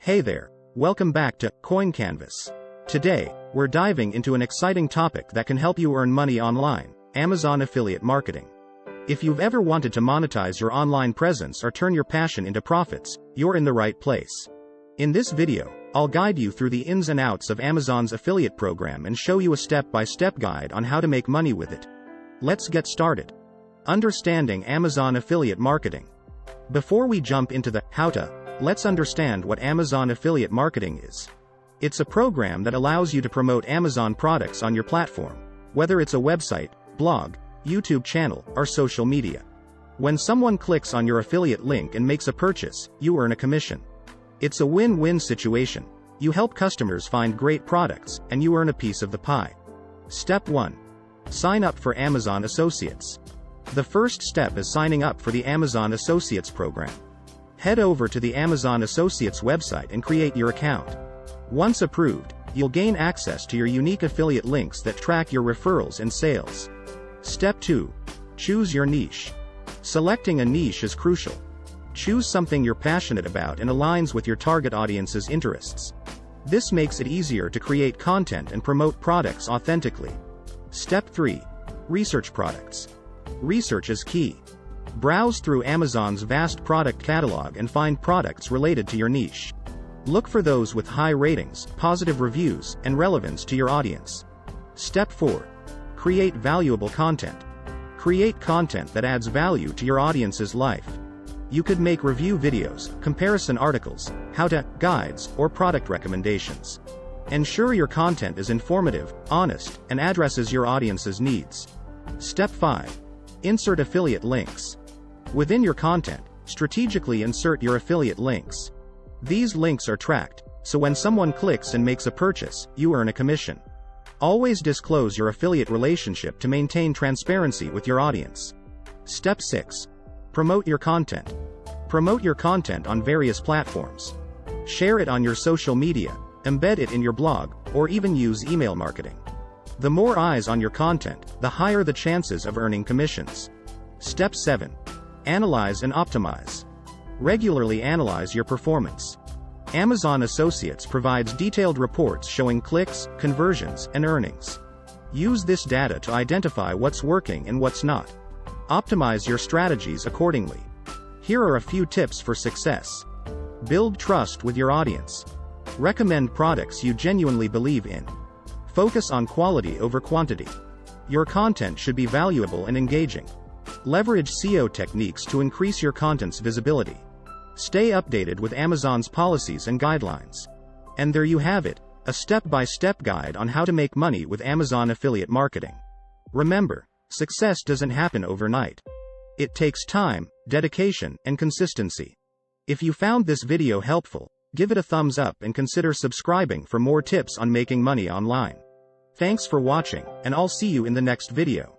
Hey there, welcome back to CoinCanvas. Today, we're diving into an exciting topic that can help you earn money online: Amazon affiliate marketing. If you've ever wanted to monetize your online presence or turn your passion into profits, you're in the right place. In this video, I'll guide you through the ins and outs of Amazon's affiliate program and show you a step-by-step guide on how to make money with it. Let's get started. Understanding Amazon affiliate marketing. Before we jump into the how-to, let's understand what Amazon affiliate marketing is. It's a program that allows you to promote Amazon products on your platform, whether it's a website, blog, YouTube channel, or social media. When someone clicks on your affiliate link and makes a purchase, you earn a commission. It's a win-win situation. You help customers find great products, and you earn a piece of the pie. Step 1. Sign up for Amazon Associates. The first step is signing up for the Amazon Associates program. Head over to the Amazon Associates website and create your account. Once approved, you'll gain access to your unique affiliate links that track your referrals and sales. Step 2. Choose your niche. Selecting a niche is crucial. Choose something you're passionate about and aligns with your target audience's interests. This makes it easier to create content and promote products authentically. Step 3. Research products. Research is key. Browse through Amazon's vast product catalog and find products related to your niche. Look for those with high ratings, positive reviews, and relevance to your audience. Step 4. Create valuable content. Create content that adds value to your audience's life. You could make review videos, comparison articles, how-to guides, or product recommendations. Ensure your content is informative, honest, and addresses your audience's needs. Step 5. Insert affiliate links. Within your content, strategically insert your affiliate links. These links are tracked, so when someone clicks and makes a purchase, you earn a commission. Always disclose your affiliate relationship to maintain transparency with your audience. Step 6. Promote your content. Promote your content on various platforms. Share it on your social media, embed it in your blog, or even use email marketing. The more eyes on your content, the higher the chances of earning commissions. Step 7. Analyze and optimize. Regularly analyze your performance. Amazon Associates provides detailed reports showing clicks, conversions, and earnings. Use this data to identify what's working and what's not. Optimize your strategies accordingly. Here are a few tips for success. Build trust with your audience. Recommend products you genuinely believe in. Focus on quality over quantity. Your content should be valuable and engaging. Leverage SEO techniques to increase your content's visibility. Stay updated with Amazon's policies and guidelines. And there you have it, a step-by-step guide on how to make money with Amazon affiliate marketing. Remember, success doesn't happen overnight. It takes time, dedication, and consistency. If you found this video helpful, give it a thumbs up and consider subscribing for more tips on making money online. Thanks for watching, and I'll see you in the next video.